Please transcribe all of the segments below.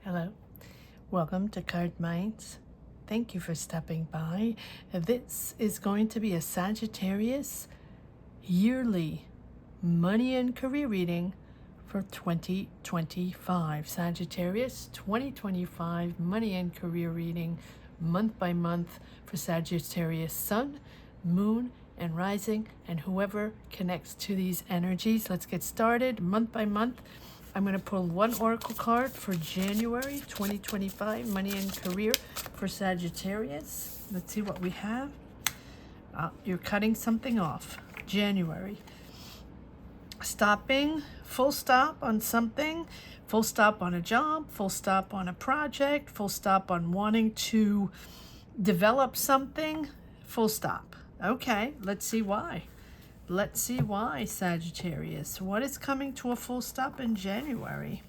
Hello, welcome to Cardminds. Thank you for stopping by. This is going to be a Sagittarius yearly money and career reading for 2025. Sagittarius 2025 money and career reading month by month for Sagittarius sun, moon, and rising, and whoever connects to these energies. Let's get started month by month. I'm going to pull one oracle card for January 2025, money and career for Sagittarius. Let's see what we have. You're cutting something off. January. Stopping, full stop on something, full stop on a job, full stop on a project, full stop on wanting to develop something, full stop. Okay, let's see why. Let's see why, Sagittarius. What is coming to a full stop in January?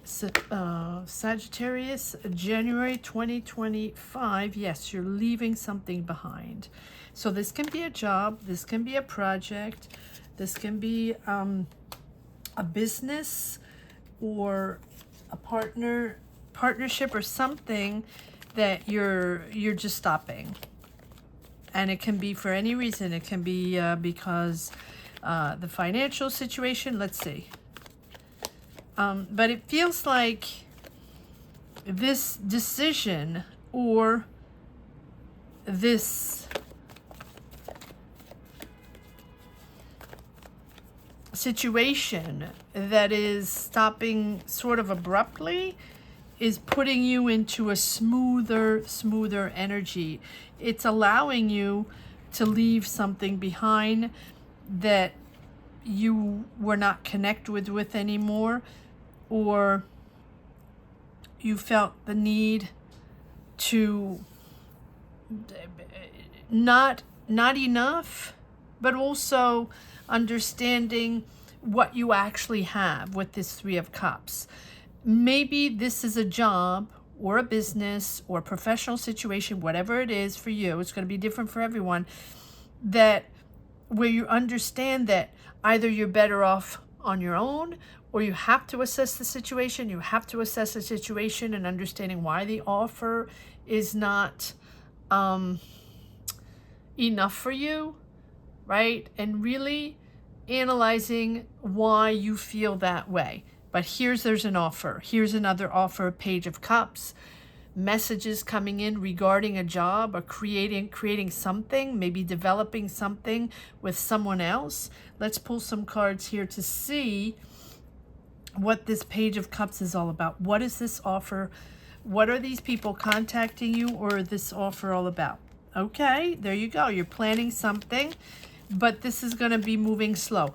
Sagittarius, January 2025. Yes, you're leaving something behind. So this can be a job. This can be a project. This can be a business or a partnership or something that you're just stopping. And it can be for any reason. It can be because the financial situation, let's see. But it feels like this decision or this situation that is stopping sort of abruptly is putting you into a smoother energy. It's allowing you to leave something behind that you were not connected with anymore, or you felt the need to not enough, but also understanding what you actually have with this Three of Cups. Maybe this is a job or a business or a professional situation, whatever it is for you, it's going to be different for everyone, that where you understand that either you're better off on your own, or you have to assess the situation. You have to assess the situation and understanding why the offer is not enough for you, right? And really analyzing why you feel that way. But there's an offer. Here's another offer, Page of Cups. Messages coming in regarding a job or creating something, maybe developing something with someone else. Let's pull some cards here to see what this Page of Cups is all about. What is this offer? What are these people contacting you or this offer all about? Okay, there you go. You're planning something, but this is going to be moving slow.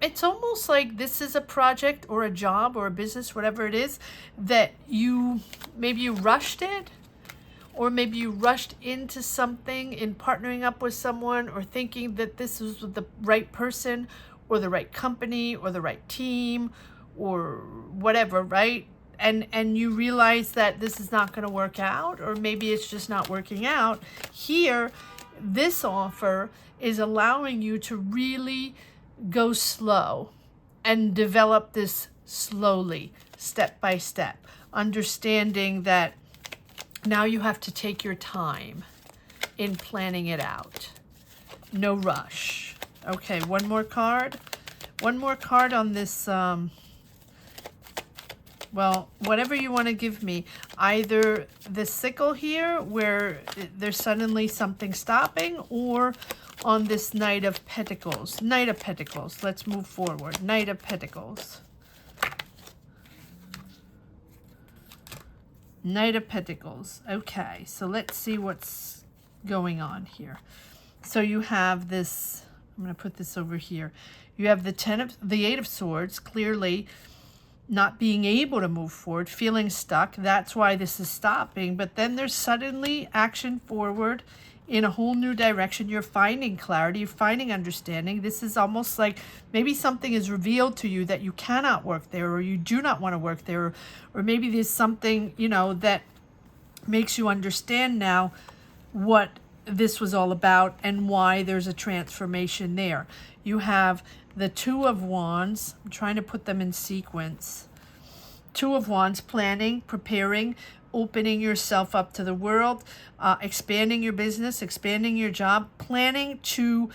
It's almost like this is a project or a job or a business, whatever it is, that maybe you rushed it, or maybe you rushed into something in partnering up with someone, or thinking that this was the right person or the right company or the right team or whatever, right? And you realize that this is not going to work out, or maybe it's just not working out. Here, this offer is allowing you to really go slow and develop this slowly, step by step, understanding that now you have to take your time in planning it out. No rush. Okay, one more card. One more card on this, well, whatever you want to give me. Either the sickle here, where there's suddenly something stopping, or on this Knight of Pentacles. Knight of Pentacles. Let's move forward. Knight of Pentacles. Knight of Pentacles. Okay, so let's see what's going on here. So you have this, I'm going to put this over here. You have the Eight of Swords, clearly not being able to move forward, feeling stuck. That's why this is stopping. But then there's suddenly action forward in a whole new direction. You're finding clarity, you're finding understanding. This is almost like maybe something is revealed to you that you cannot work there, or you do not want to work there, or maybe there's something, that makes you understand now what this was all about and why there's a transformation there. You have the Two of Wands. I'm trying to put them in sequence. Two of Wands, planning, preparing, opening yourself up to the world, expanding your business, expanding your job, planning to,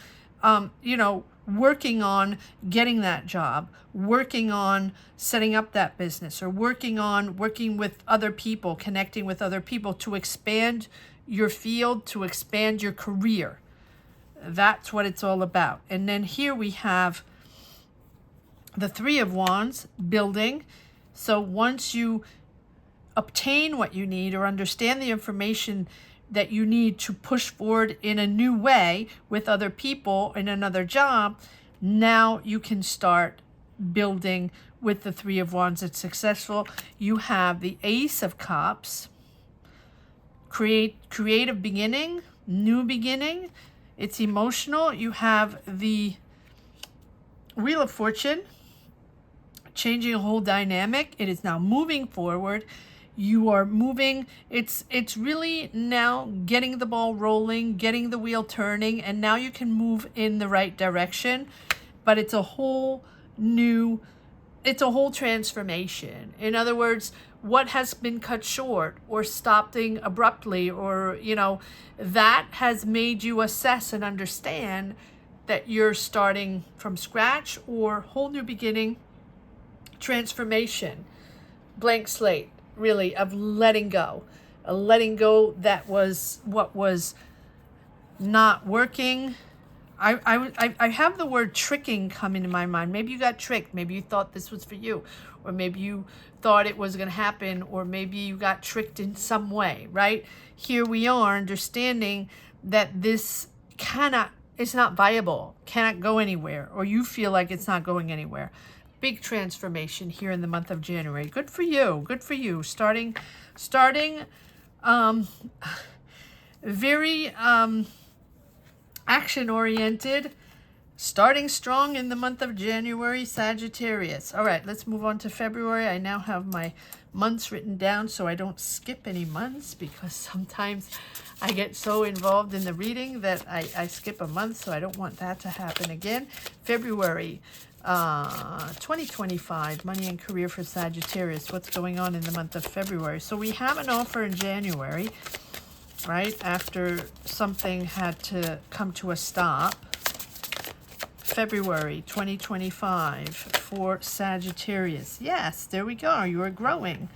working on getting that job, working on setting up that business, or working with other people, connecting with other people to expand your field, to expand your career. That's what it's all about. And then here we have the Three of Wands, building. So once you obtain what you need or understand the information that you need to push forward in a new way with other people in another job, now you can start building with the Three of Wands. It's successful. You have the Ace of Cups, creative beginning, new beginning. It's emotional. You have the Wheel of Fortune, changing a whole dynamic. It is now moving forward. You are moving. It's really now getting the ball rolling, getting the wheel turning, and now you can move in the right direction. But it's a whole transformation. In other words, what has been cut short or stopping abruptly, or, that has made you assess and understand that you're starting from scratch, or whole new beginning, transformation, blank slate, really, of letting go. A letting go that was what was not working. I have the word tricking coming to my mind. Maybe you got tricked. Maybe you thought this was for you, or maybe you thought it was going to happen, or maybe you got tricked in some way, right? Here we are understanding that this it's not viable, cannot go anywhere, or you feel like it's not going anywhere. Big transformation here in the month of January. Good for you. Good for you. Starting very action-oriented, starting strong in the month of January, Sagittarius. All right, let's move on to February. I now have my months written down so I don't skip any months, because sometimes I get so involved in the reading that I skip a month, so I don't want that to happen again. February 2025, money and career for Sagittarius. What's going on in the month of February? So we have an offer in January, right, after something had to come to a stop. February 2025 for Sagittarius. Yes, there we go. You are growing.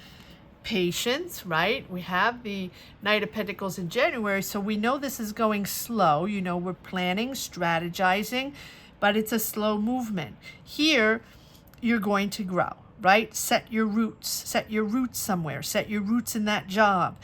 Patience, right? We have the Knight of Pentacles in January, so we know this is going slow. We're planning, strategizing, but it's a slow movement. Here, you're going to grow, right? Set your roots somewhere. Set your roots in that job,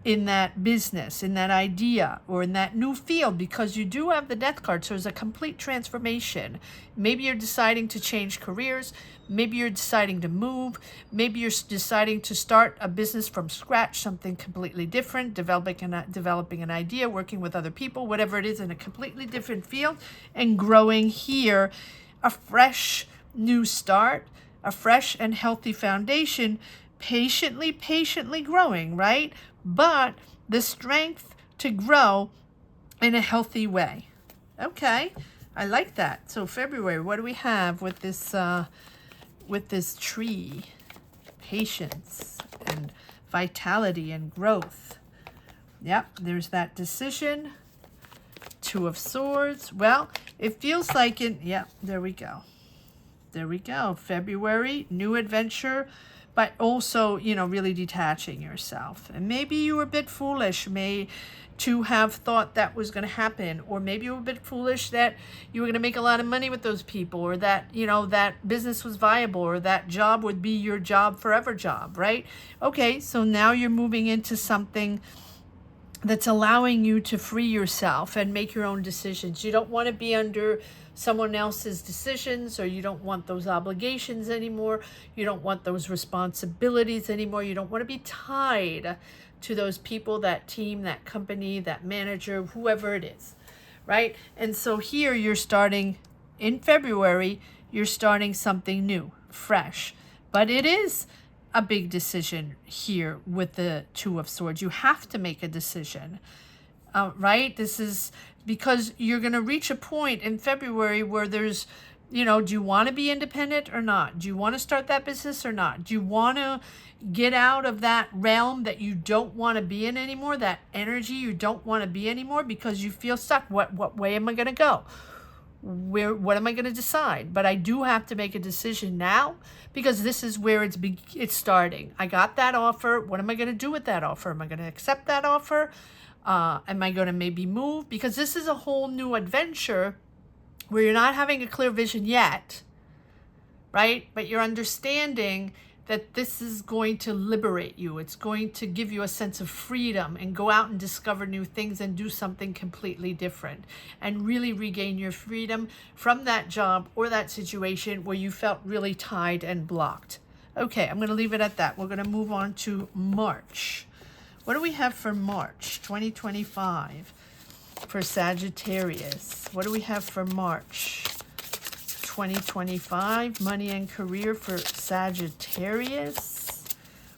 in that business, in that idea, or in that new field, because you do have the Death card. So there's a complete transformation. Maybe you're deciding to change careers. Maybe you're deciding to move. Maybe you're deciding to start a business from scratch, something completely different, developing an idea, working with other people, whatever it is, in a completely different field, and growing here. A fresh new start, a fresh and healthy foundation, patiently growing, right? But the strength to grow in a healthy way. Okay, I like that. So February, what do we have with this tree? Patience and vitality and growth. Yep, there's that decision. Two of Swords. Well, it feels like it. Yeah, there we go. February, new adventure, but also, really detaching yourself. And maybe you were a bit foolish to have thought that was going to happen, or maybe you were a bit foolish that you were going to make a lot of money with those people, or that, that business was viable, or that job would be your job forever job, right? Okay, so now you're moving into something that's allowing you to free yourself and make your own decisions. You don't want to be under someone else's decisions, or you don't want those obligations anymore. You don't want those responsibilities anymore. You don't want to be tied to those people, that team, that company, that manager, whoever it is, right? And so here you're starting, in February, you're starting something new, fresh. But it is a big decision here with the Two of Swords. You have to make a decision, right? This is because you're going to reach a point in February where there's You know, do you want to be independent or not? Do you want to start that business or not? Do you want to get out of that realm that you don't want to be in anymore, that energy you don't want to be anymore because you feel stuck? What way am I going to go? What am I going to decide? But I do have to make a decision now because this is where it's starting. I got that offer. What am I going to do with that offer? Am I going to accept that offer? Am I going to maybe move? Because this is a whole new adventure where you're not having a clear vision yet, right? But you're understanding that this is going to liberate you. It's going to give you a sense of freedom and go out and discover new things and do something completely different and really regain your freedom from that job or that situation where you felt really tied and blocked. Okay, I'm going to leave it at that. We're going to move on to March. What do we have for March 2025 for Sagittarius? What do we have for March 2025, money and career for Sagittarius?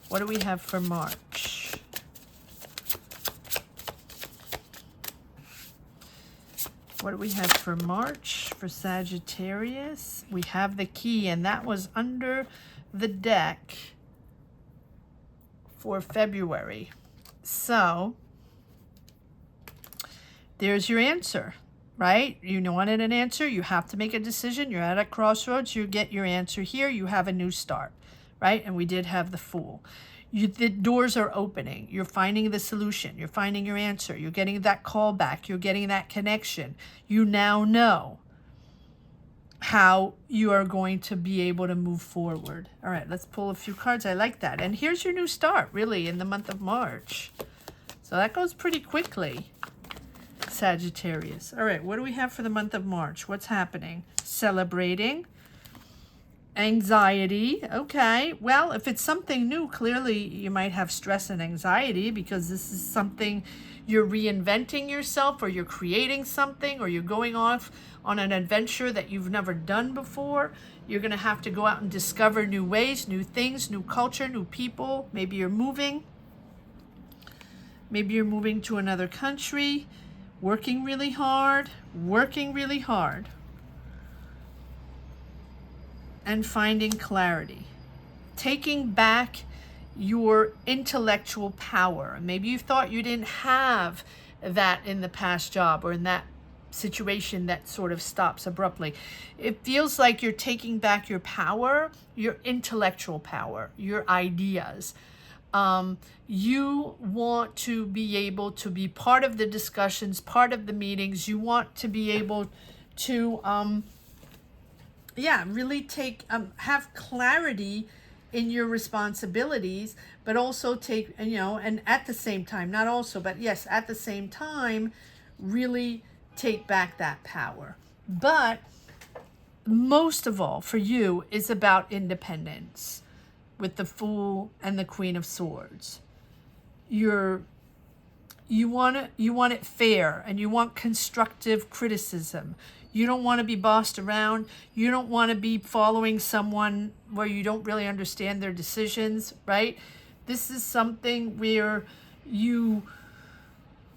What do we have for March? What do we have for March for Sagittarius? We have the key, and that was under the deck for February. So there's your answer. Right? You wanted an answer. You have to make a decision. You're at a crossroads. You get your answer here. You have a new start. Right? And we did have the Fool. The doors are opening. You're finding the solution. You're finding your answer. You're getting that call back. You're getting that connection. You now know how you are going to be able to move forward. All right, let's pull a few cards. I like that. And here's your new start, really, in the month of March. So that goes pretty quickly. Sagittarius. All right, what do we have for the month of March? What's happening? Celebrating. Anxiety. Okay, well, if it's something new, clearly you might have stress and anxiety because this is something you're reinventing yourself, or you're creating something, or you're going off on an adventure that you've never done before. You're going to have to go out and discover new ways, new things, new culture, new people. Maybe you're moving. Maybe you're moving to another country. Working really hard, and finding clarity. Taking back your intellectual power. Maybe you thought you didn't have that in the past job or in that situation that sort of stops abruptly. It feels like you're taking back your power, your intellectual power, your ideas. You want to be able to be part of the discussions, part of the meetings. You want to be able to, really have clarity in your responsibilities, but also take, and at the same time, not also, but yes, at the same time, really take back that power. But most of all for you is about independence. With the Fool and the Queen of Swords, you want it fair, and you want constructive criticism. You don't want to be bossed around. You don't want to be following someone where you don't really understand their decisions, right? This is something where you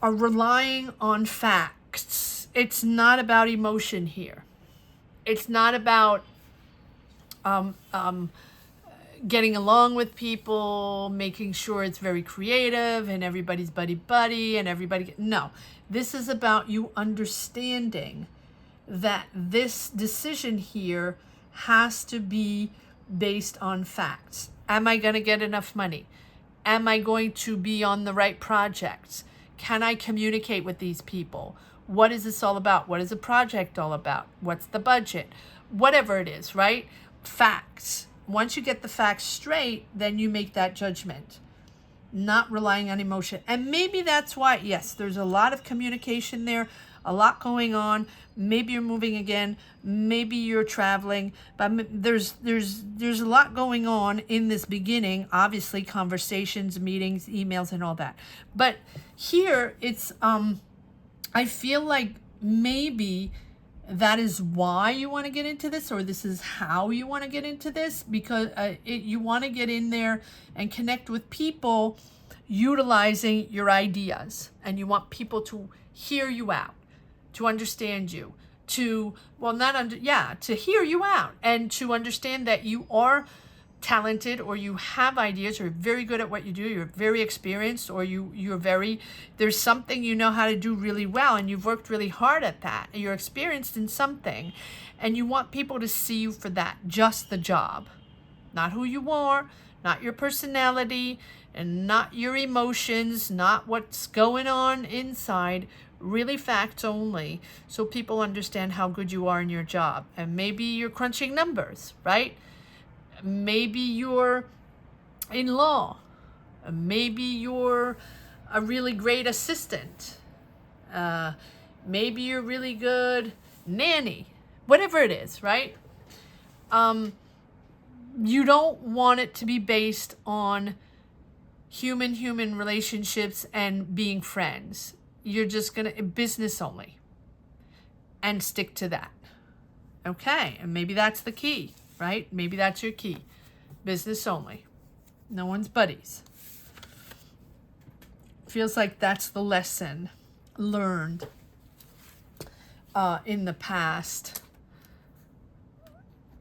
are relying on facts. It's not about emotion here. It's not about getting along with people, making sure it's very creative and everybody's buddy and everybody. No, this is about you understanding that this decision here has to be based on facts. Am I going to get enough money? Am I going to be on the right projects? Can I communicate with these people? What is this all about? What is a project all about? What's the budget? Whatever it is, right? Facts. Once you get the facts straight, then you make that judgment, not relying on emotion. And maybe that's why, yes, there's a lot of communication there, a lot going on. Maybe you're moving again, maybe you're traveling, but there's a lot going on in this beginning. Obviously, conversations, meetings, emails, and all that. But here, it's I feel like maybe that is why you want to get into this, or this is how you want to get into this, because you want to get in there and connect with people utilizing your ideas, and you want people to hear you out, to understand you, to, well, not under, yeah, to hear you out and to understand that you are talented, or you have ideas, or very good at what you do, you're very experienced, or you're very, there's something you know how to do really well, and you've worked really hard at that, and you're experienced in something, and you want people to see you for that, just the job, not who you are, not your personality, and not your emotions, not what's going on inside, really facts only, so people understand how good you are in your job. And maybe you're crunching numbers, right? Maybe you're in law. Maybe you're a really great assistant. Maybe you're really good nanny. Whatever it is, right? You don't want it to be based on human relationships and being friends. You're just going to, business only. And stick to that. Okay, and maybe that's the key. Right? Maybe that's your key. Business only. No one's buddies. Feels like that's the lesson learned in the past.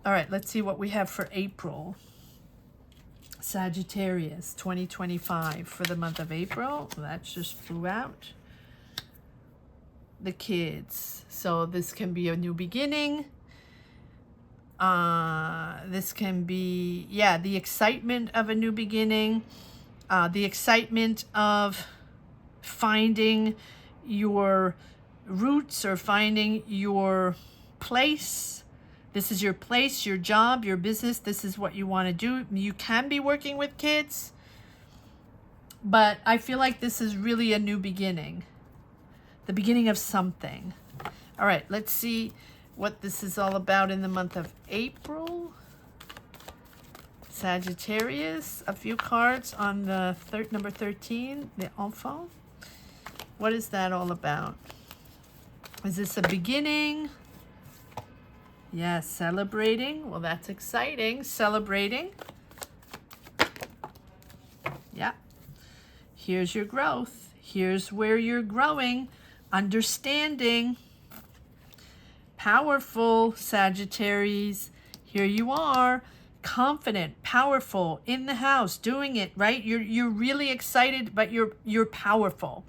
All right, let's see what we have for April. Sagittarius 2025 for the month of April. That just flew out. The kids. So this can be a new beginning. This can be, yeah, the excitement of a new beginning, the excitement of finding your roots or finding your place. This is your place, your job, your business. This is what you want to do. You can be working with kids, but I feel like this is really a new beginning, the beginning of something. All right, let's see what this is all about in the month of April. Sagittarius, a few cards on the number 13, the enfant. What is that all about? Is this a beginning? Yes, celebrating. Well, that's exciting. Celebrating. Yeah. Here's your growth. Here's where you're growing. Understanding. Powerful, Sagittarius. Here you are, confident, powerful, in the house, doing it, right? You're really excited, but you're powerful.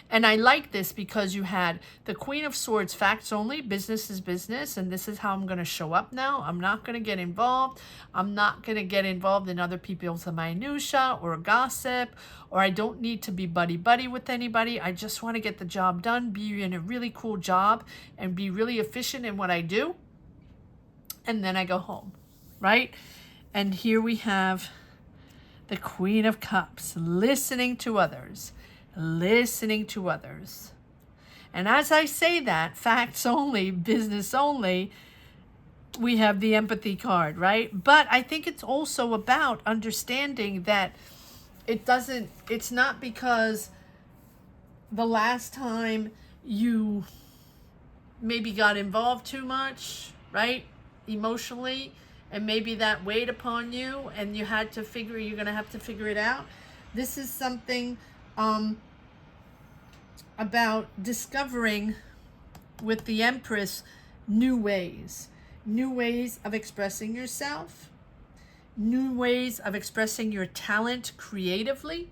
And I like this because you had the Queen of Swords, facts only, business is business, and this is how I'm going to show up now. I'm not going to get involved. I'm not going to get involved in other people's minutia or gossip, or I don't need to be buddy-buddy with anybody. I just want to get the job done, be in a really cool job, and be really efficient in what I do. And then I go home, right? And here we have the Queen of Cups, listening to others. Listening to others. And as I say that, facts only, business only, we have the empathy card, right? But I think it's also about understanding that it's not because the last time you maybe got involved too much, right? Emotionally, and maybe that weighed upon you and you're going to have to figure it out. This is something about discovering with the Empress new ways of expressing yourself, new ways of expressing your talent creatively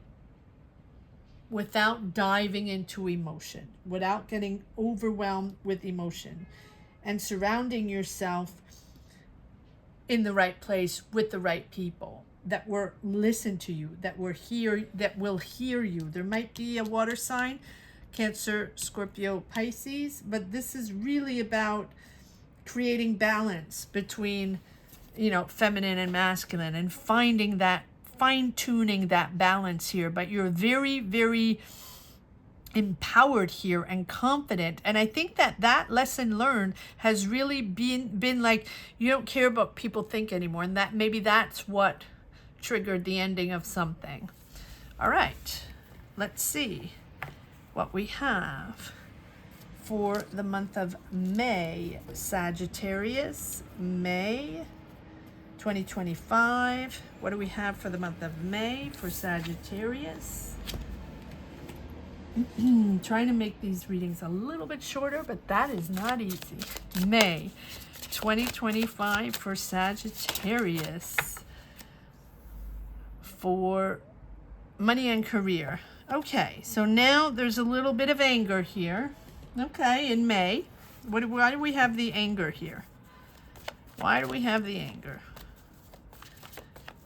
without diving into emotion, without getting overwhelmed with emotion, and surrounding yourself in the right place with the right people that will listen to you, that will hear you. There might be a water sign, Cancer, Scorpio, Pisces, but this is really about creating balance between, feminine and masculine, and finding that, fine-tuning that balance here. But you're very, very empowered here and confident. And I think that lesson learned has really been like, you don't care about what people think anymore. And that maybe that's what triggered the ending of something. All right, let's see what we have for the month of May. Sagittarius, May 2025. What do we have for the month of May for Sagittarius? Trying to make these readings a little bit shorter, but that is not easy. May 2025 for Sagittarius for money and career. Okay, so now there's a little bit of anger here. Okay, in May. Why do we have the anger here? Why do we have the anger?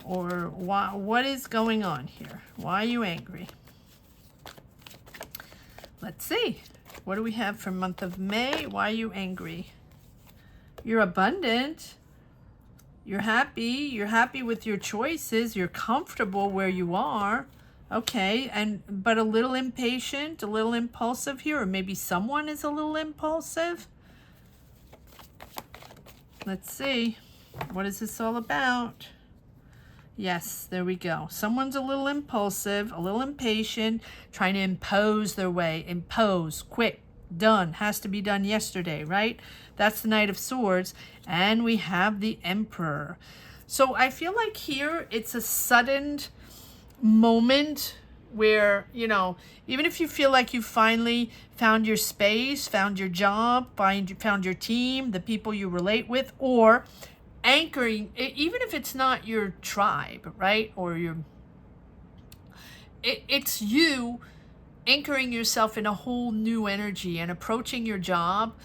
Or what is going on here? Why are you angry? Let's see. What do we have for month of May? Why are you angry? You're abundant. You're happy. You're happy with your choices. You're comfortable where you are. Okay, but a little impatient, a little impulsive here, or maybe someone is a little impulsive. Let's see. What is this all about? Yes, there we go. Someone's a little impulsive, a little impatient, trying to impose their way. Impose, quick, done, has to be done yesterday, right? That's the Knight of Swords. And we have the Emperor. So I feel like here it's a sudden moment where, you know, even if you feel like you finally found your space, found your job, found your team, the people you relate with, or anchoring, even if it's not your tribe, right? Or it's you anchoring yourself in a whole new energy and approaching your job,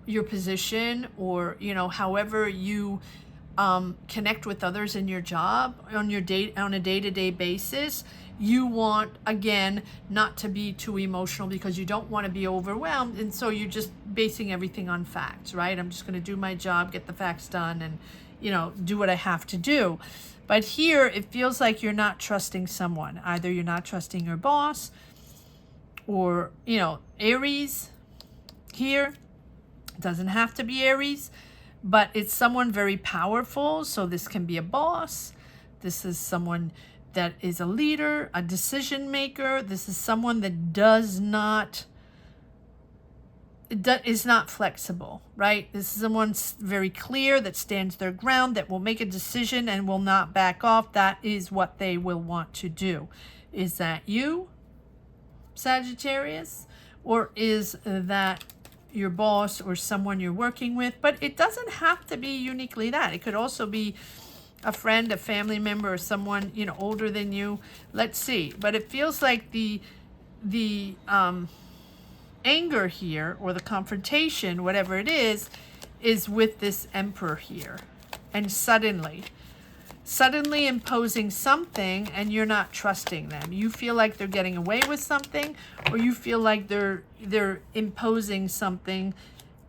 your position, or, you know, however you connect with others in your job on a day-to-day basis. You want, again, not to be too emotional because you don't want to be overwhelmed, and so you're just basing everything on facts, right? I'm just going to do my job, get the facts done, and, you know, do what I have to do. But here it feels like you're not trusting someone. Either you're not trusting your boss, or, you know, Aries here. It doesn't have to be Aries, but it's someone very powerful. So this can be a boss. This is someone that is a leader, a decision maker. This is someone that is not flexible, right? This is someone very clear, that stands their ground, that will make a decision and will not back off. That is what they will want to do. Is that you, Sagittarius? Or is that your boss or someone you're working with? But it doesn't have to be uniquely that. It could also be a friend, a family member, or someone, you know, older than you. Let's see. But it feels like the anger here, or the confrontation, whatever it is with this Emperor here. And suddenly imposing something, and you're not trusting them. You feel like they're getting away with something, or you feel like they're imposing something,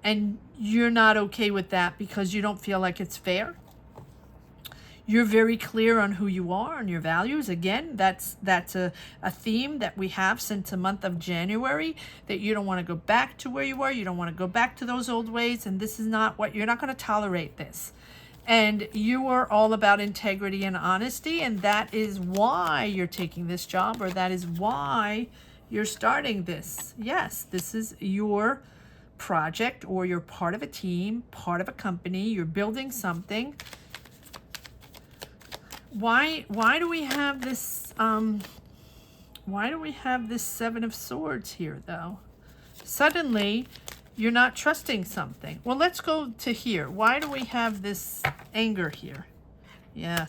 and you're not okay with that because you don't feel like it's fair. You're very clear on who you are and your values. Again, that's a theme that we have since the month of January, that you don't want to go back to where you were. You don't want to go back to those old ways. And this is not what, you're not going to tolerate this. And you are all about integrity and honesty. And that is why you're taking this job, or that is why you're starting this. Yes, this is your project, or you're part of a team, part of a company. You're building something. Why do we have this Seven of Swords here, though? Suddenly you're not trusting something. Well, let's go to here. Why do we have this anger here? Yeah,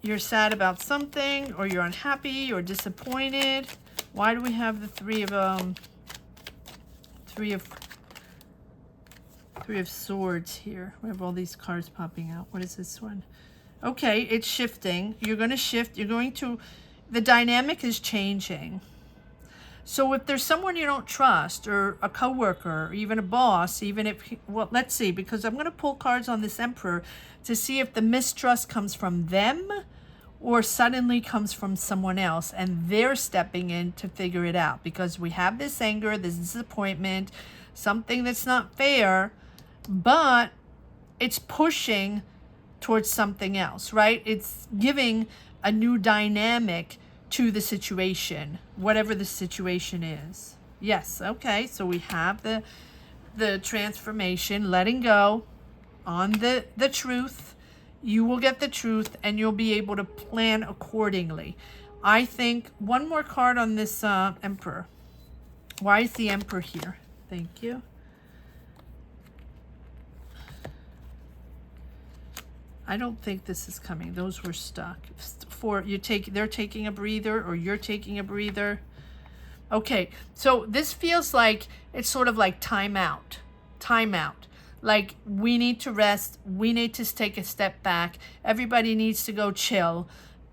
you're sad about something, or you're unhappy or disappointed. Why do we have the Three of Swords here? We have all these cards popping out. What is this one? Okay, it's shifting. You're going to shift. The dynamic is changing. So if there's someone you don't trust, or a coworker, or even a boss, well, let's see, because I'm going to pull cards on this Emperor to see if the mistrust comes from them, or suddenly comes from someone else, and they're stepping in to figure it out. Because we have this anger, this disappointment, something that's not fair, but it's pushing towards something else, right? It's giving a new dynamic to the situation, whatever the situation is. Yes, okay, so we have the transformation, letting go on the truth. You will get the truth, and you'll be able to plan accordingly. I think one more card on this Emperor. Why is the Emperor here? Thank you. I don't think this is coming. Those were stuck. They're taking a breather, or you're taking a breather. Okay, so this feels like it's sort of like time out. Like, we need to rest. We need to take a step back. Everybody needs to go chill,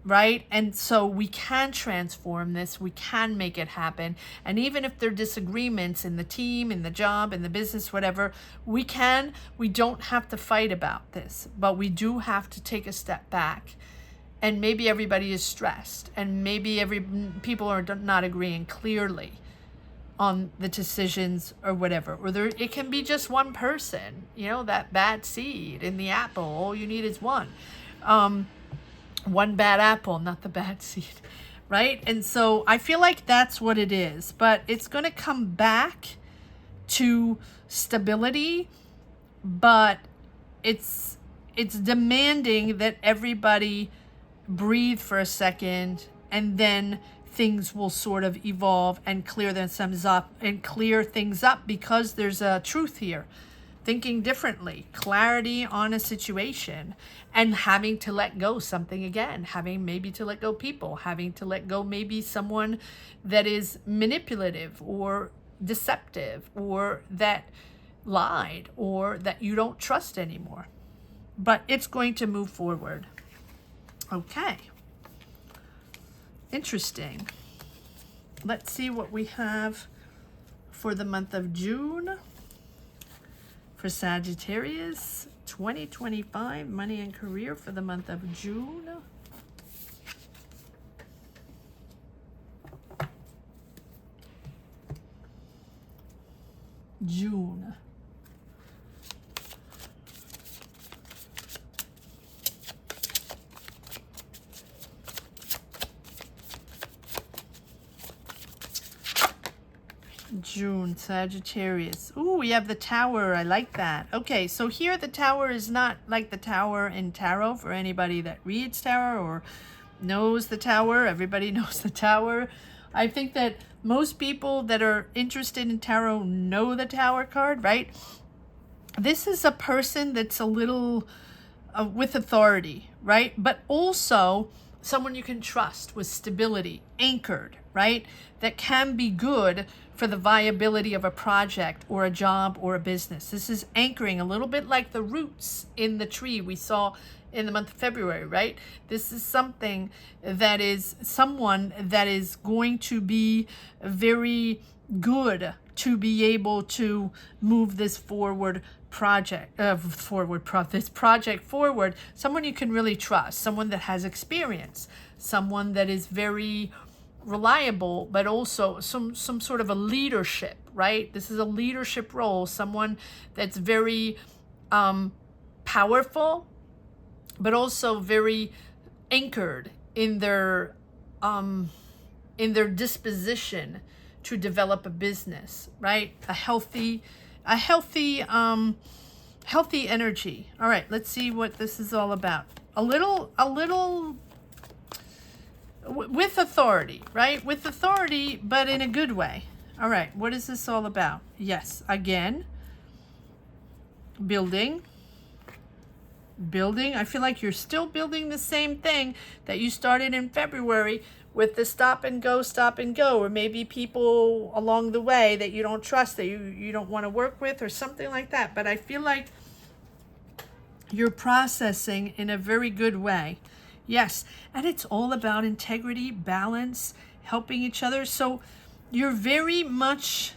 right? And so we can transform this. We can make it happen. And even if there are disagreements in the team, in the job, in the business, whatever, we don't have to fight about this, but we do have to take a step back. And maybe everybody is stressed, and maybe people are not agreeing clearly on the decisions or whatever. Or it can be just one person, that bad seed in the apple. All you need is one. One bad apple, not the bad seed, right? And so I feel like that's what it is. But it's going to come back to stability, but it's demanding that everybody breathe for a second, and then things will sort of evolve and clear things up, because there's a truth here. Thinking differently, clarity on a situation, and having to let go something again, having maybe to let go people, having to let go maybe someone that is manipulative or deceptive, or that lied, or that you don't trust anymore. But it's going to move forward. Okay. Interesting. Let's see what we have for the month of June for Sagittarius 2025, money and career for the month of June. June. June, Sagittarius. Ooh, we have the Tower. I like that. Okay, so here the Tower is not like the Tower in tarot for anybody that reads tarot or knows the Tower. Everybody knows the Tower. I think that most people that are interested in tarot know the Tower card, right? This is a person that's a little with authority, right? But also someone you can trust, with stability, anchored, right? That can be good for the viability of a project or a job or a business. This is anchoring, a little bit like the roots in the tree we saw in the month of February, right? This is something that is someone that is going to be very good to be able to move this project forward. Someone you can really trust, someone that has experience, someone that is very reliable, but also some sort of a leadership, right? This is a leadership role, someone that's very powerful, but also very anchored in their disposition to develop a business, right? A healthy energy. All right, let's see what this is all about. A little with authority, right? With authority, but in a good way. All right, what is this all about? Yes, again, building. I feel like you're still building the same thing that you started in February with the stop and go, or maybe people along the way that you don't trust, that you don't want to work with, or something like that. But I feel like you're processing in a very good way. Yes, and it's all about integrity, balance, helping each other. So you're very much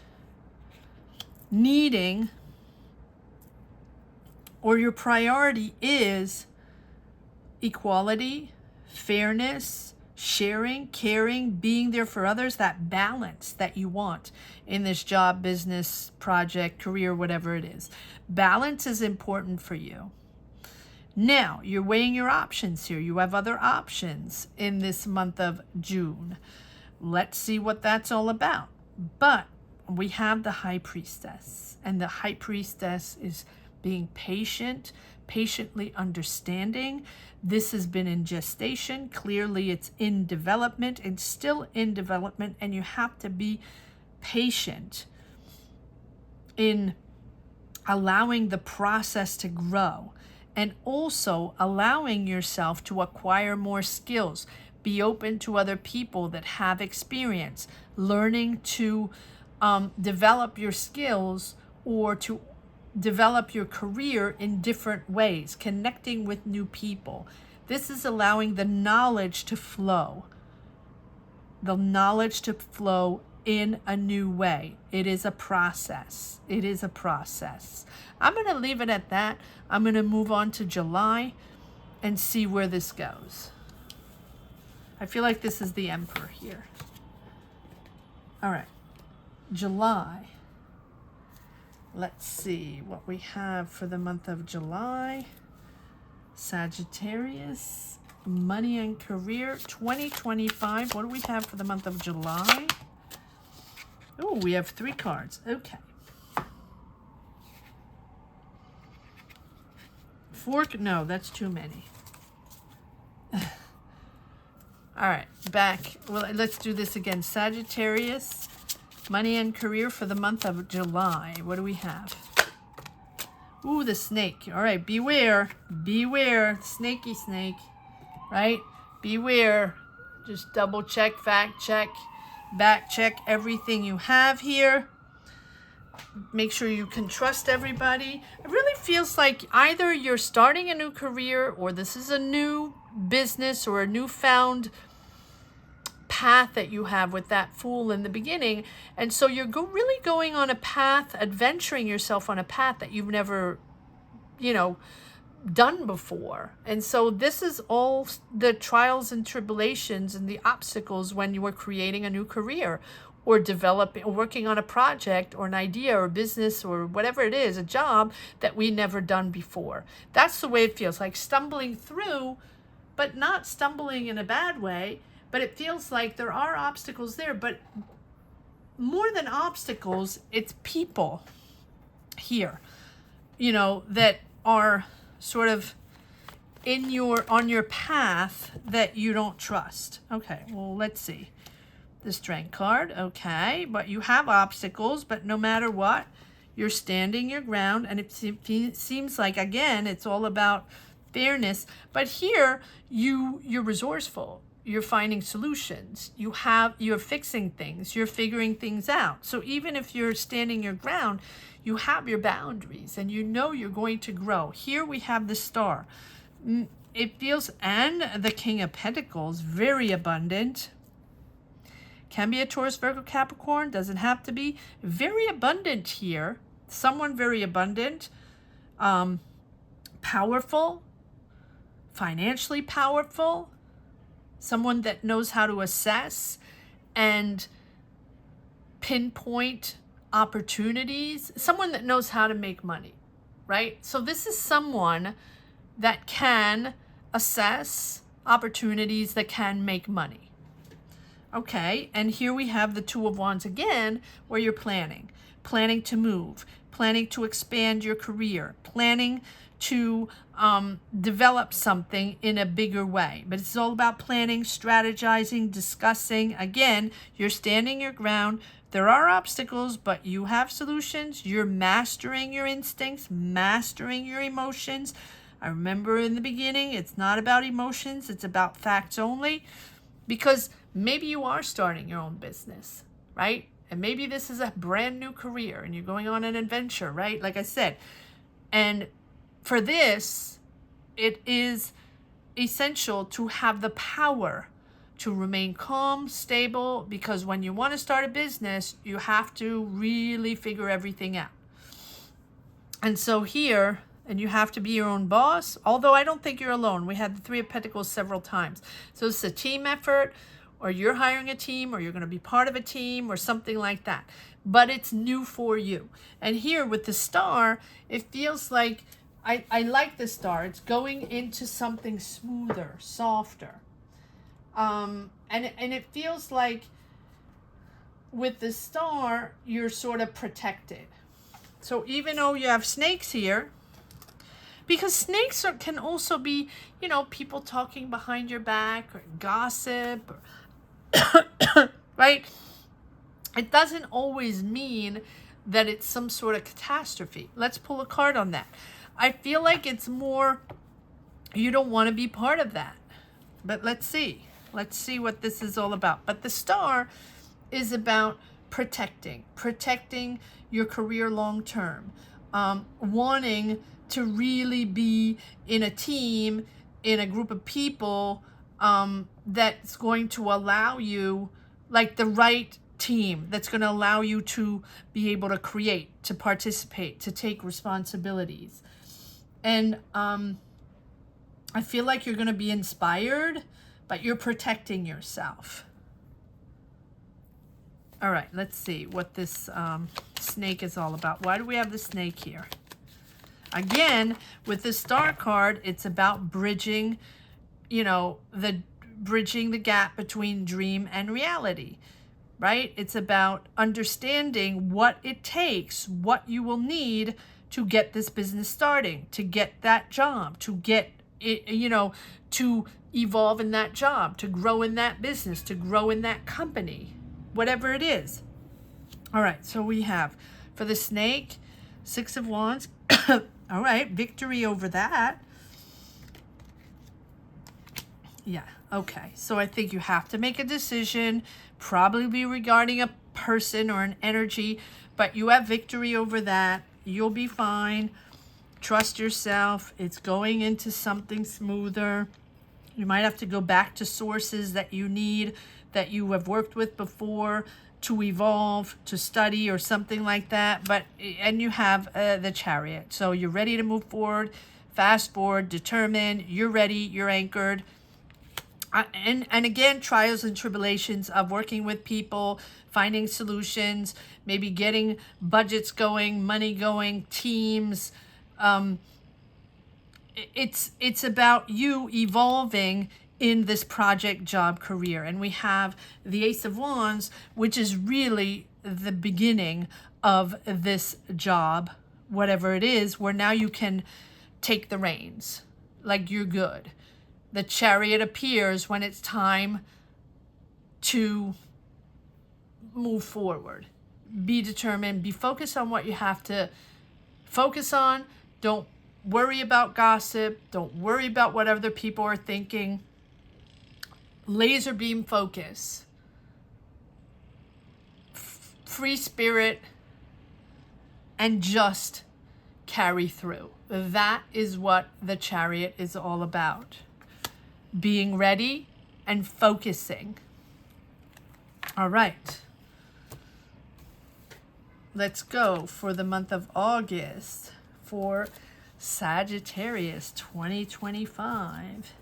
needing, or your priority is equality, fairness, sharing, caring, being there for others, that balance that you want in this job, business, project, career, whatever it is. Balance is important for you. Now, you're weighing your options here. You have other options in this month of June. Let's see what that's all about. But we have the High Priestess, and the High Priestess is being patient, patiently understanding. This has been in gestation. Clearly it's in development and still in development, and you have to be patient in allowing the process to grow, and also allowing yourself to acquire more skills. Be open to other people that have experience, learning to develop your skills or to develop your career in different ways, connecting with new people. This is allowing the knowledge to flow. The knowledge to flow in a new way. It is a process. It is a process. I'm going to leave it at that. I'm going to move on to July and see where this goes. I feel like this is the Emperor here. All right. July. Let's see what we have for the month of July. Sagittarius, money and career, 2025. What do we have for the month of July? Oh, we have 3 cards. Okay. 4, no, that's too many. All right, back. Well, let's do this again. Sagittarius, money and career for the month of July. What do we have? Ooh, the snake. All right, beware. Beware. Snaky snake. Right? Beware. Just double check, fact check, back check everything you have here. Make sure you can trust everybody. It really feels like either you're starting a new career, or this is a new business or a newfound path that you have with that Fool in the beginning. And so you're really going on a path, adventuring yourself on a path that you've never, done before. And so this is all the trials and tribulations and the obstacles when you are creating a new career, or developing, or working on a project or an idea or business or whatever it is, a job that we never done before. That's the way it feels, like stumbling through, but not stumbling in a bad way. But it feels like there are obstacles there, but more than obstacles, it's people here, that are sort of on your path that you don't trust. Okay, well, let's see. The Strength card, okay, but you have obstacles, but no matter what, you're standing your ground, and it seems like, again, it's all about fairness. But here, you're resourceful. You're finding solutions. You're fixing things. You're figuring things out. So even if you're standing your ground, you have your boundaries, and you're going to grow. Here we have the Star. It feels, and the King of Pentacles, very abundant. Can be a Taurus, Virgo, Capricorn. Doesn't have to be. Very abundant here. Someone very abundant. Powerful. Financially powerful. Someone that knows how to assess and pinpoint opportunities. Someone that knows how to make money, right? So this is someone that can assess opportunities, that can make money. Okay, and here we have the Two of Wands again, where you're planning to move, planning to expand your career, planning to develop something in a bigger way. But it's all about planning, strategizing, discussing. Again, you're standing your ground. There are obstacles, but you have solutions. You're mastering your instincts, mastering your emotions. I remember in the beginning, it's not about emotions, it's about facts only. Because maybe you are starting your own business, right? And maybe this is a brand new career and you're going on an adventure, right? Like I said. And for this, it is essential to have the power to remain calm, stable, because when you want to start a business, you have to really figure everything out. And so here, and you have to be your own boss, although I don't think you're alone. We had the Three of Pentacles several times. So it's a team effort, or you're hiring a team, or you're going to be part of a team, or something like that. But it's new for you. And here with the Star, it feels like, I like the Star. It's going into something smoother, softer. And it feels like with the Star, you're sort of protected. So even though you have snakes here, Because snakes can also be, you know, people talking behind your back or gossip, or right? It doesn't always mean that it's some sort of catastrophe. Let's pull a card on that. I feel like it's more, you don't want to be part of that. But let's see. Let's see what this is all about. But the star is about protecting your career long term, wanting to really be in a team, in a group of people that's going to allow you, like the right team that's going to allow you to be able to create, to participate, to take responsibilities. And I feel like you're going to be inspired, but you're protecting yourself. All right, let's see what this snake is all about. Why do we have the snake here? Again, with the star card, it's about bridging, you know, bridging the gap between dream and reality, right? It's about understanding what it takes, what you will need to get this business starting, to get that job, to get it, you know, to evolve in that job, to grow in that business, to grow in that company, whatever it is. All right, so we have for the snake, 6 of Wands. All right, victory over that. Yeah, okay. So I think you have to make a decision, probably regarding a person or an energy, but you have victory over that. You'll be fine. Trust yourself. It's going into something smoother. You might have to go back to sources that you need, that you have worked with before, to evolve, to study, or something like that. But and you have the Chariot, so you're ready to move forward, fast forward, determined. You're ready. You're anchored. And again, trials and tribulations of working with people, finding solutions, maybe getting budgets going, money going, teams. It's about you evolving in this project, job, career. And we have the Ace of Wands, which is really the beginning of this job, whatever it is, where now you can take the reins, like you're good. The Chariot appears when it's time to move forward. Be determined, be focused on what you have to focus on. Don't worry about gossip. Don't worry about what other people are thinking. Laser beam focus. Free spirit, and just carry through. That is what the Chariot is all about. Being ready and focusing. All right. Let's go for the month of August for Sagittarius 2025.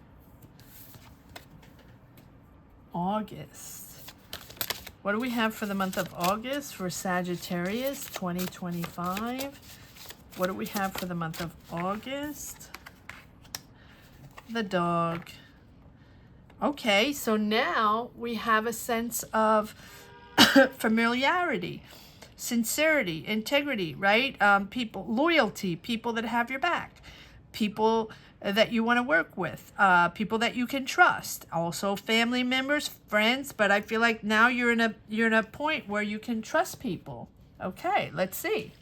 August. What do we have for the month of August for Sagittarius 2025? What do we have for the month of August? The dog. Okay, so now we have a sense of familiarity, sincerity, integrity, right? People, loyalty, people that have your back, people that you want to work with, people that you can trust, also family members, friends. But I feel like now you're in a point where you can trust people. Okay, let's see.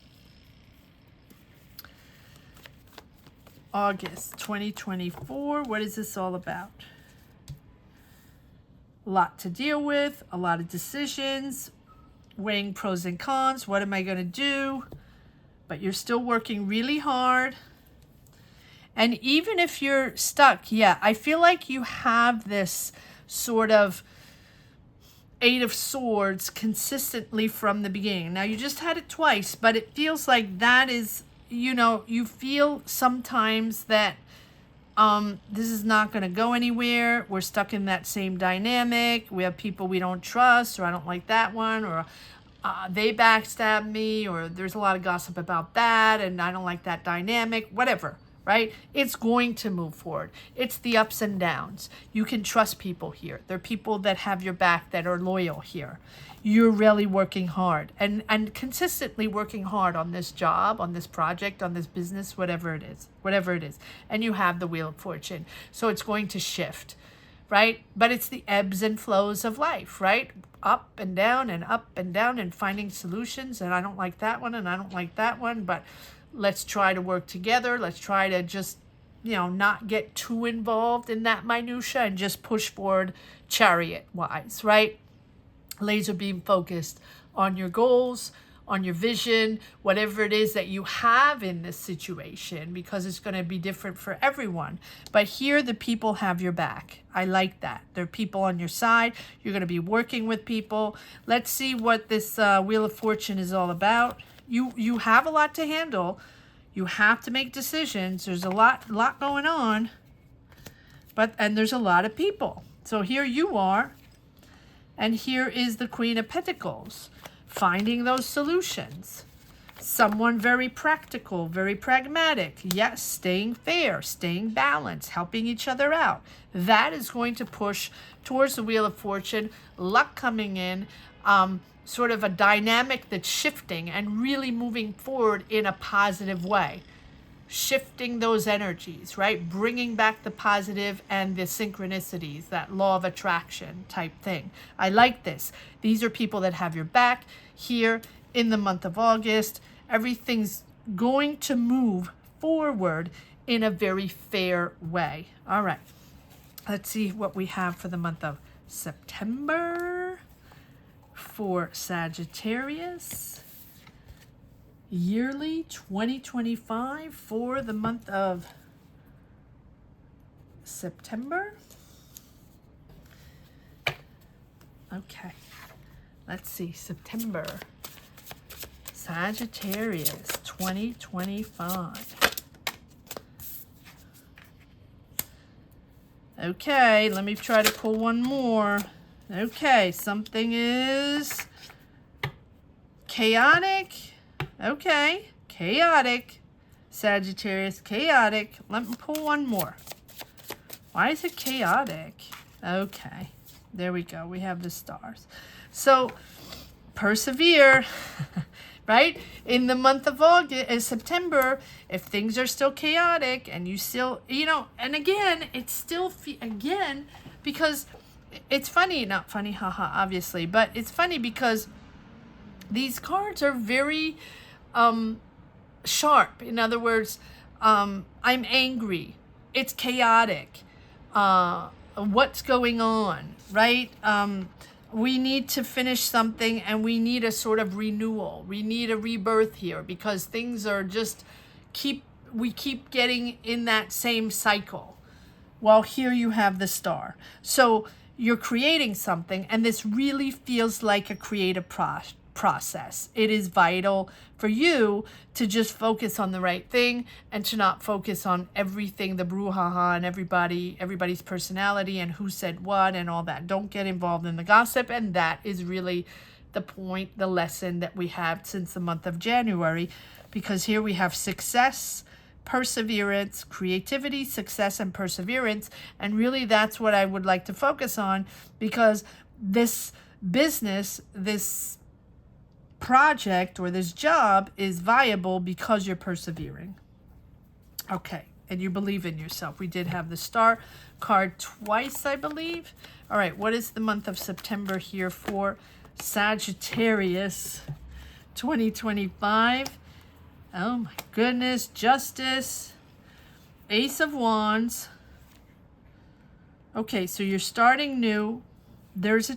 August 2024. What is this all about? A lot to deal with, a lot of decisions, weighing pros and cons. What am I going to do? But you're still working really hard. And even if you're stuck, yeah, I feel like you have this sort of 8 of Swords consistently from the beginning. Now, you just had it twice, but it feels like that is, you know, you feel sometimes that this is not going to go anywhere. We're stuck in that same dynamic. We have people we don't trust, or I don't like that one, or they backstab me, or there's a lot of gossip about that, and I don't like that dynamic, whatever. right? It's going to move forward. It's the ups and downs. You can trust people here. There are people that have your back, that are loyal here. You're really working hard and consistently working hard on this job, on this project, on this business, whatever it is. And you have the Wheel of Fortune. So it's going to shift, right? But it's the ebbs and flows of life, right? Up and down and finding solutions. And I don't like that one and I don't like that one, but let's try to work together. Let's try to just, not get too involved in that minutia and just push forward chariot wise, right? Laser beam focused on your goals, on your vision, whatever it is that you have in this situation, because it's going to be different for everyone. But here, the people have your back. I like that. There are people on your side. You're going to be working with people. Let's see what this Wheel of Fortune is all about. You have a lot to handle. You have to make decisions. There's a lot going on. And there's a lot of people. So here you are. And here is the Queen of Pentacles, finding those solutions. Someone very practical, very pragmatic. Yes, staying fair, staying balanced, helping each other out. That is going to push towards the Wheel of Fortune, luck coming in, sort of a dynamic that's shifting and really moving forward in a positive way. Shifting those energies, right? Bringing back the positive and the synchronicities, that law of attraction type thing. I like this. These are people that have your back here in the month of August. Everything's going to move forward in a very fair way. All right. Let's see what we have for the month of September for Sagittarius. Yearly 2025 for the month of September. Okay, let's see, September. Sagittarius 2025. Okay, let me try to pull one more. Okay, something is chaotic. Okay, chaotic. Sagittarius, chaotic. Let me pull one more. Why is it chaotic? Okay, there we go. We have the stars. So, persevere, right? In the month of August, September, if things are still chaotic and you still, and again, it's still, because it's funny, not funny, haha, obviously, but it's funny because these cards are very sharp. In other words, I'm angry. It's chaotic. What's going on, right? We need to finish something and we need a sort of renewal. We need a rebirth here because things are just we keep getting in that same cycle. Well, here you have the star. So you're creating something and this really feels like a creative process. It is vital for you to just focus on the right thing and to not focus on everything, the brouhaha and everybody's personality and who said what and all that. Don't get involved in the gossip. And that is really the point, the lesson that we have since the month of January, because here we have success, perseverance, creativity, success, and perseverance. And really that's what I would like to focus on, because this business, this project or this job is viable because you're persevering. Okay, and you believe in yourself. We did have the star card twice, I believe. All right, what is the month of September here for Sagittarius 2025? Oh my goodness, Justice, Ace of Wands. Okay, so you're starting new. There's a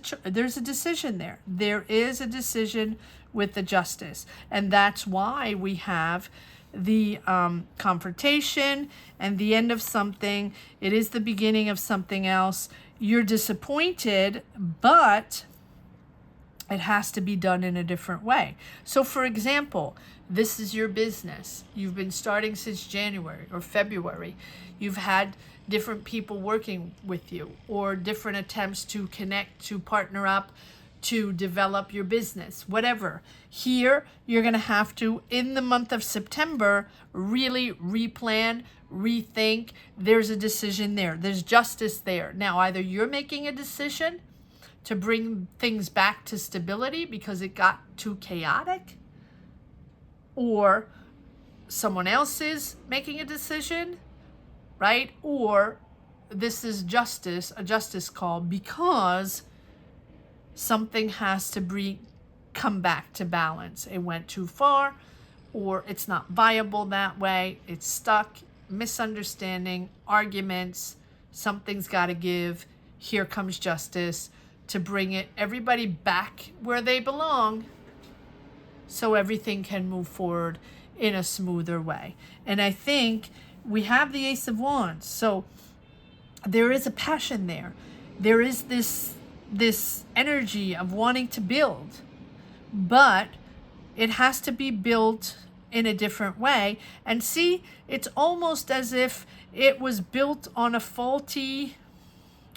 decision there. There is a decision with the Justice. And that's why we have the confrontation and the end of something. It is the beginning of something else. You're disappointed, but it has to be done in a different way. So for example, this is your business. You've been starting since January or February. You've had different people working with you or different attempts to connect, to partner up, to develop your business, whatever. Here, you're going to have to, in the month of September, really replan, rethink. There's a decision there. There's justice there. Now, either you're making a decision to bring things back to stability because it got too chaotic, or someone else is making a decision, right? Or this is justice, a justice call, because something has to come back to balance. It went too far, or it's not viable that way. It's stuck, misunderstanding, arguments, something's got to give. Here comes justice to bring everybody back where they belong, so everything can move forward in a smoother way. And I think we have the Ace of Wands. So there is a passion there. There is this energy of wanting to build, but it has to be built in a different way. And see, it's almost as if it was built on a faulty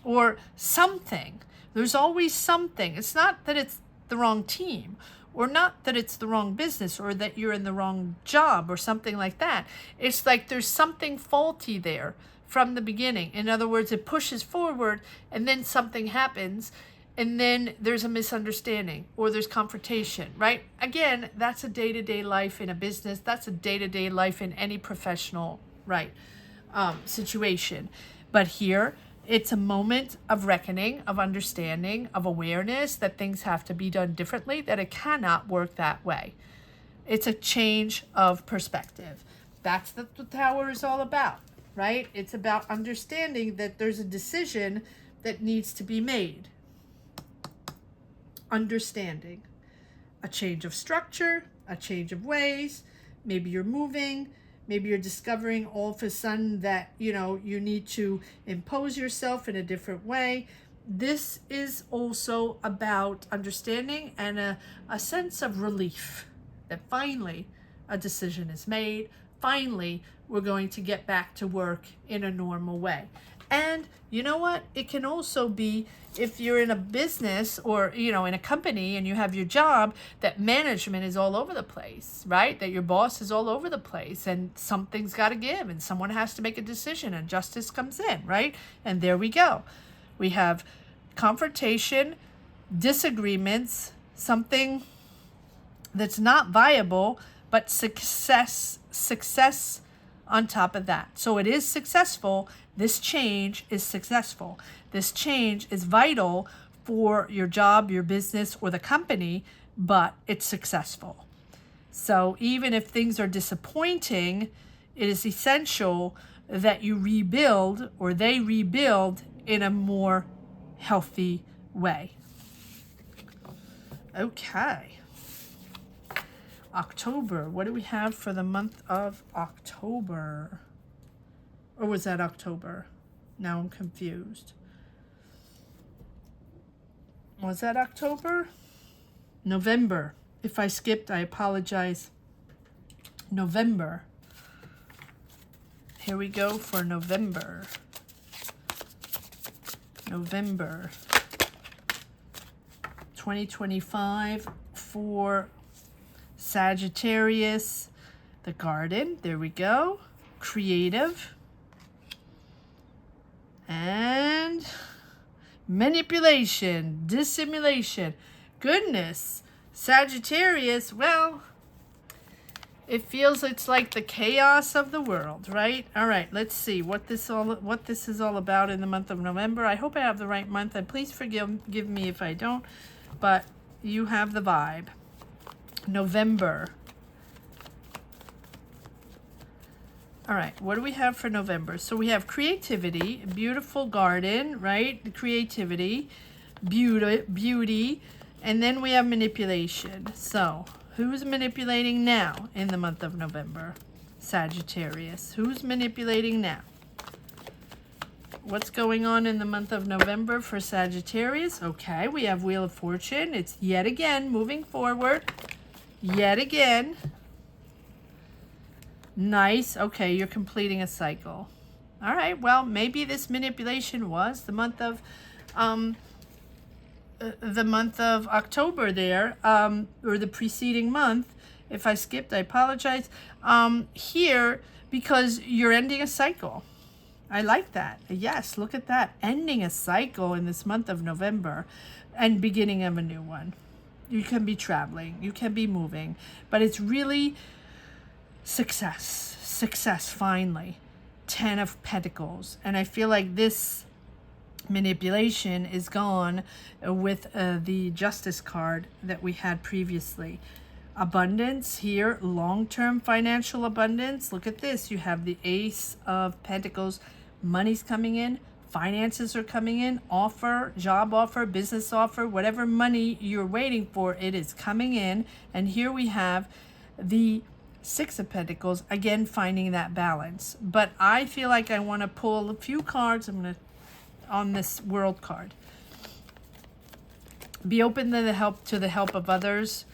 or something. There's always something. It's not that it's the wrong team, or not that it's the wrong business, or that you're in the wrong job or something like that. It's like there's something faulty there from the beginning. In other words, it pushes forward and then something happens, and then there's a misunderstanding or there's confrontation, right? Again, that's a day-to-day life in a business. That's a day-to-day life in any professional, right, situation. But here, it's a moment of reckoning, of understanding, of awareness that things have to be done differently, that it cannot work that way. It's a change of perspective. That's what the Tower is all about, right? It's about understanding that there's a decision that needs to be made. Understanding. A change of structure, a change of ways. Maybe you're moving. Maybe you're discovering all of a sudden that, you need to impose yourself in a different way. This is also about understanding and a sense of relief that finally a decision is made. Finally, we're going to get back to work in a normal way. And you know what? It can also be, if you're in a business or, in a company and you have your job, that management is all over the place, right? That your boss is all over the place and something's got to give and someone has to make a decision and justice comes in, right? And there we go. We have confrontation, disagreements, something that's not viable, but success on top of that. So it is successful. This change is successful. This change is vital for your job, your business, or the company, but it's successful. So even if things are disappointing, it is essential that you rebuild, or they rebuild, in a more healthy way. Okay. October. What do we have for the month of October? Or was that October? Now I'm confused. Was that October? November. If I skipped, I apologize. November. Here we go for November. November 2025 for Sagittarius, the garden. There we go. Creative. And manipulation, dissimulation. Goodness, Sagittarius, well, it feels it's like the chaos of the world, right? All right, let's see what this is all about in the month of November. I hope I have the right month, and please forgive me if I don't, but you have the vibe. November. All right, what do we have for November? So we have creativity, beautiful garden, right? Creativity, beauty, and then we have manipulation. So who's manipulating now in the month of November? Sagittarius. Who's manipulating now? What's going on in the month of November for Sagittarius? Okay, we have Wheel of Fortune. It's yet again moving forward. Yet again. Nice. Okay, you're completing a cycle. All right, well, maybe this manipulation was the month of October there, or the preceding month, If I skipped, I apologize. Here, because you're ending a cycle. I like that. Yes, look at that. Ending a cycle in this month of November and beginning of a new one. You can be traveling, you can be moving, but it's really success finally. 10 of Pentacles. And I feel like this manipulation is gone with the Justice card that we had previously. Abundance here, long-term financial abundance. Look at this. You have the Ace of Pentacles. Money's coming in. Finances are coming in. Offer, job offer, business offer, whatever money you're waiting for, it is coming in. And here we have the Six of Pentacles, again, finding that balance. But I feel like I want to pull a few cards. I'm going to, on this World card. Be open to the help of others.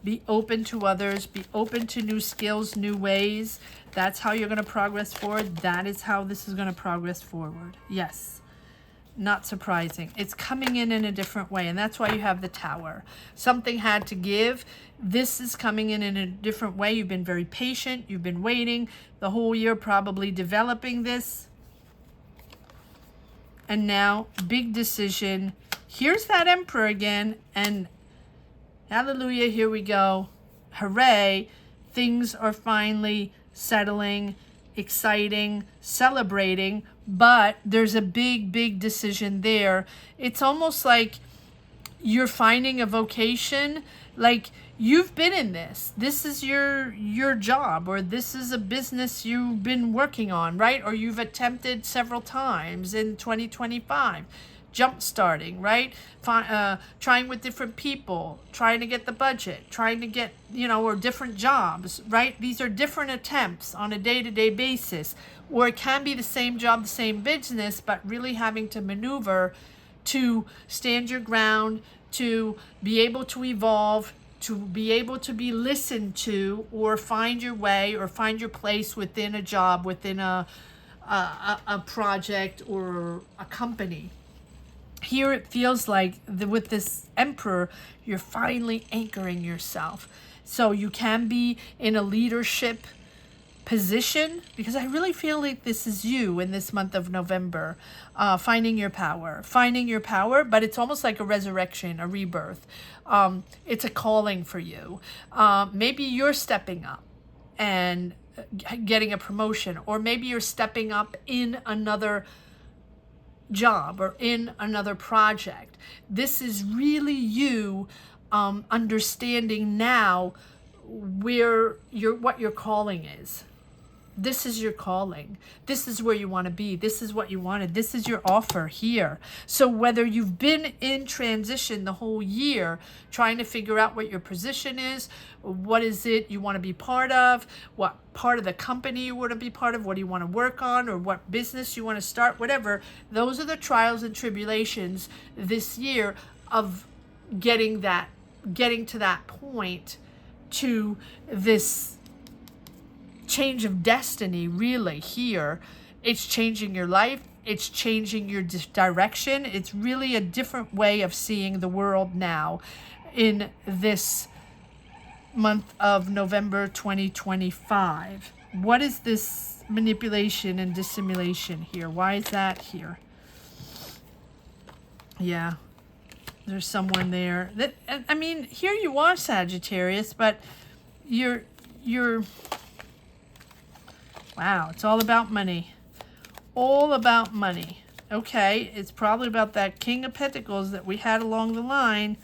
Be open to others. Be open to new skills, new ways. That's how you're going to progress forward. That is how this is going to progress forward. Yes. Not surprising. It's coming in a different way. And that's why you have the Tower. Something had to give. This is coming in a different way. You've been very patient. You've been waiting the whole year, probably developing this. And now, big decision. Here's that Emperor again. And hallelujah, here we go. Hooray. Things are finally settling, exciting, celebrating. But there's a big decision there. It's almost like you're finding a vocation. Like you've been in this. This is your job, or this is a business you've been working on, right? Or you've attempted several times in 2025. Jump starting, right? Trying with different people, trying to get the budget, trying to get, or different jobs, right? These are different attempts on a day-to-day basis. Or it can be the same job, the same business, but really having to maneuver to stand your ground, to be able to evolve, to be able to be listened to, or find your way or find your place within a job, within a project or a company. Here it feels like with this Emperor, you're finally anchoring yourself. So you can be in a leadership position, because I really feel like this is you in this month of November, finding your power, but it's almost like a resurrection, a rebirth. It's a calling for you. Maybe you're stepping up and getting a promotion, or maybe you're stepping up in another job or in another project. This is really you understanding now what your calling is. This is your calling. This is where you want to be. This is what you wanted. This is your offer here. So whether you've been in transition the whole year, trying to figure out what your position is, what is it you want to be part of, what part of the company you want to be part of, what do you want to work on, or what business you want to start, whatever, those are the trials and tribulations this year of getting to that point, to this change of destiny. Really here, it's changing your life, it's changing your direction. It's really a different way of seeing the world now in this month of November 2025. What is this manipulation and dissimulation here? Why is that here? Yeah, there's someone there that, I mean, here you are, Sagittarius, but you're wow, it's all about money. All about money. Okay, it's probably about that King of Pentacles that we had along the line.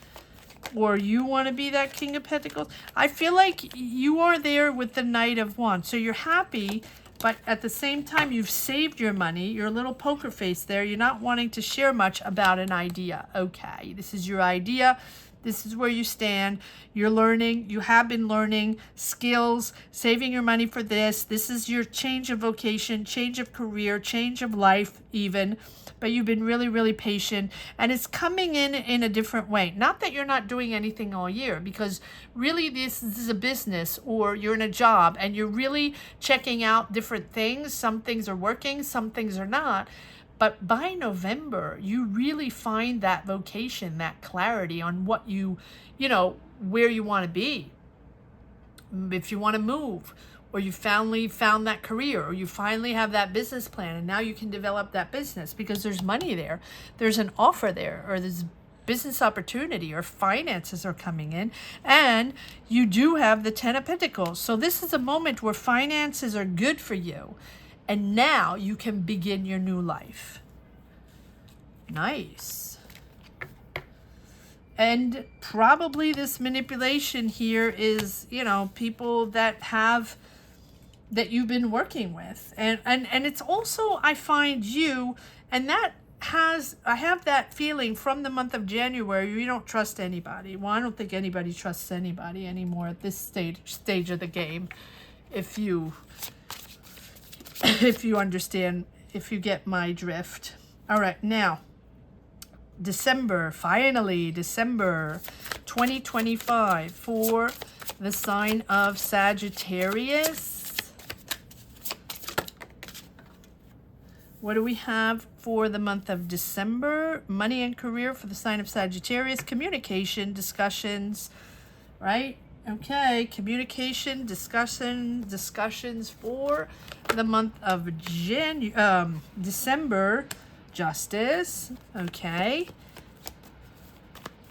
Or you want to be that King of Pentacles. I feel like you are there with the Knight of Wands. So you're happy, but at the same time, you've saved your money. You're a little poker face there. You're not wanting to share much about an idea. Okay, this is your idea. This is where you stand. You're learning. You have been learning skills, saving your money for this. This is your change of vocation, change of career, change of life even. But you've been really patient. And it's coming in a different way. Not that you're not doing anything all year, because really this is a business, or you're in a job and you're really checking out different things. Some things are working, some things are not. But by November, you really find that vocation, that clarity on what where you want to be. if you want to move, or you finally found that career, or you finally have that business plan and now you can develop that business because there's money there, there's an offer there, or there's business opportunity, or finances are coming in, and you do have the 10 of Pentacles. So this is a moment where finances are good for you, and now you can begin your new life. Nice. And probably this manipulation here is, you know, people that you've been working with. And it's also, I find you, and that I have that feeling from the month of January, you don't trust anybody. Well, I don't think anybody trusts anybody anymore at this stage of the game. If you understand, if you get my drift. All right, now, December, finally, December 2025 for the sign of Sagittarius. What do we have for the month of December? Money and career for the sign of Sagittarius. Communication, discussions, right? Okay, communication, discussions for the month of December. Justice, okay.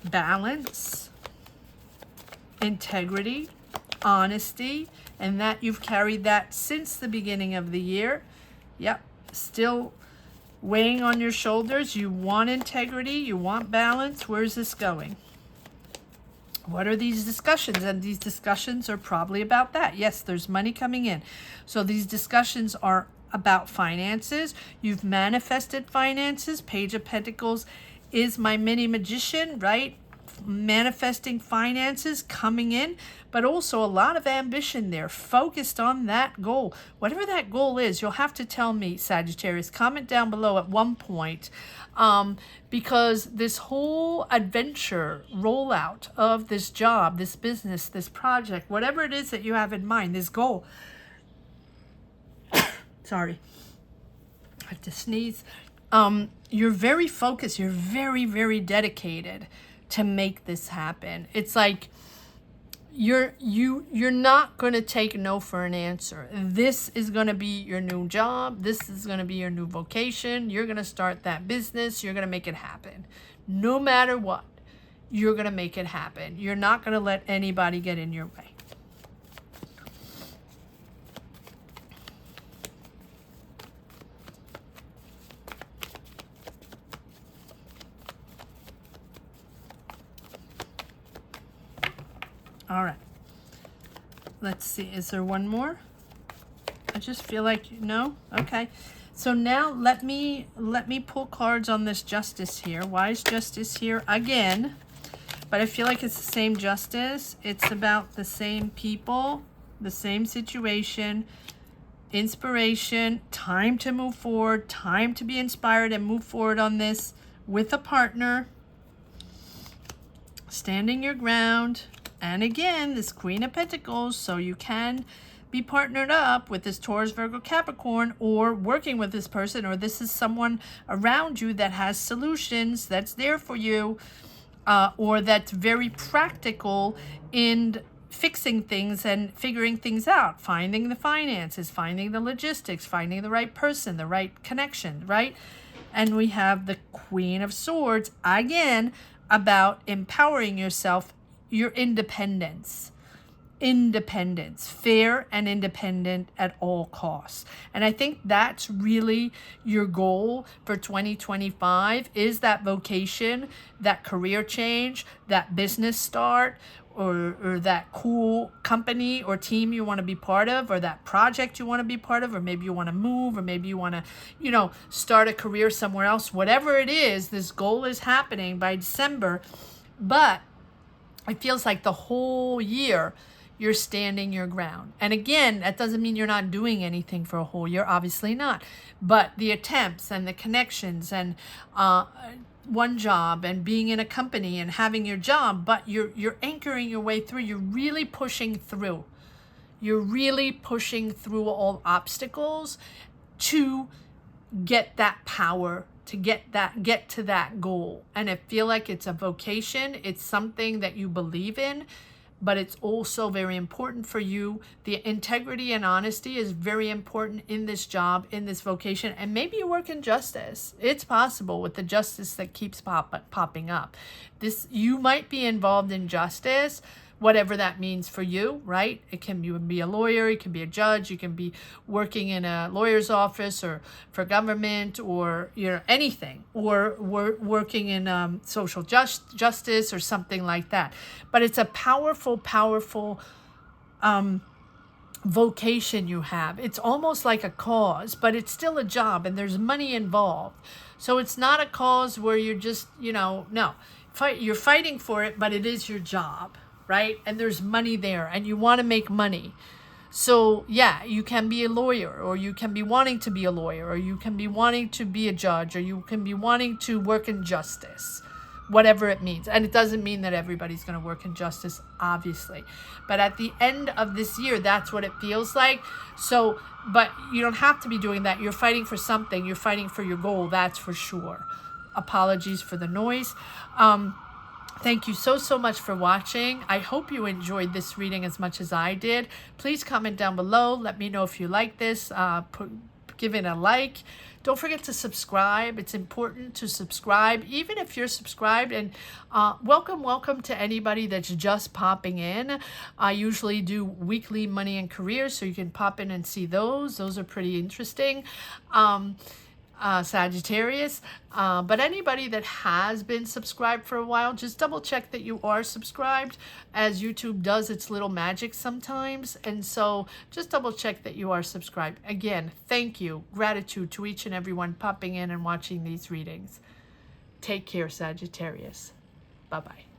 Balance, integrity, honesty, and that you've carried that since the beginning of the year. Yep. Still weighing on your shoulders. You want integrity, you want balance. Where's this going? What are these discussions? And these discussions are probably about that. Yes, there's money coming in. So these discussions are about finances. You've manifested finances. Page of Pentacles is my mini magician, right? Manifesting finances coming in, but also a lot of ambition there, focused on that goal. Whatever that goal is, you'll have to tell me, Sagittarius. Comment down below at one point, because this whole adventure rollout of this job, this business, this project, whatever it is that you have in mind, this goal. Sorry, I have to sneeze. You're very focused. You're very, very dedicated to make this happen. It's like you're not going to take no for an answer. This is going to be your new job. This is going to be your new vocation. You're going to start that business. You're going to make it happen. No matter what, you're going to make it happen. You're not going to let anybody get in your way. All right, let's see, is there one more? I just feel like, no? Okay, so now let me pull cards on this Justice here. Why is Justice here again? But I feel like it's the same Justice. It's about the same people, the same situation, inspiration, time to move forward, time to be inspired and move forward on this with a partner, standing your ground. And again, this Queen of Pentacles, so you can be partnered up with this Taurus, Virgo, Capricorn, or working with this person, or this is someone around you that has solutions, that's there for you, or that's very practical in fixing things and figuring things out, finding the finances, finding the logistics, finding the right person, the right connection, right? And we have the Queen of Swords, again, about empowering yourself, your independence, fair and independent at all costs. And I think that's really your goal for 2025, is that vocation, that career change, that business start, or that cool company or team you want to be part of, or that project you want to be part of, or maybe you want to move, or maybe you want to, you know, start a career somewhere else. Whatever it is, this goal is happening by December, but it feels like the whole year you're standing your ground. And again, that doesn't mean you're not doing anything for a whole year, obviously not. But the attempts and the connections and one job and being in a company and having your job, but you're anchoring your way through. You're really pushing through. You're really pushing through all obstacles to get that power, to get to that goal. And I feel like it's a vocation. It's something that you believe in. but it's also very important for you. The integrity and honesty is very important in this job, in this vocation, and maybe you work in justice. It's possible with the justice that keeps popping up. You might be involved in justice, whatever that means for you, right? It can be a lawyer, it can be a judge, you can be working in a lawyer's office or for government, or anything, or working in social justice or something like that. But it's a powerful vocation you have. It's almost like a cause, but it's still a job, and there's money involved. So it's not a cause where you're just, no, you're fighting for it, but it is your job, right? And there's money there, and you want to make money. So yeah, you can be a lawyer, or you can be wanting to be a lawyer, or you can be wanting to be a judge, or you can be wanting to work in justice, whatever it means. And it doesn't mean that everybody's going to work in justice, obviously. But at the end of this year, that's what it feels like. So, but you don't have to be doing that. You're fighting for something. You're fighting for your goal, that's for sure. Apologies for the noise. Thank you so much for watching. I hope you enjoyed this reading as much as I did. Please comment down below. Let me know if you like this. Give it a like. Don't forget to subscribe. It's important to subscribe, even if you're subscribed. And welcome to anybody that's just popping in. I usually do weekly money and careers, so you can pop in and see those. Those are pretty interesting. Sagittarius, but anybody that has been subscribed for a while, just double check that you are subscribed, as YouTube does its little magic sometimes. And so just double check that you are subscribed. Again, thank you, gratitude to each and everyone popping in and watching these readings. Take care, Sagittarius. Bye-bye.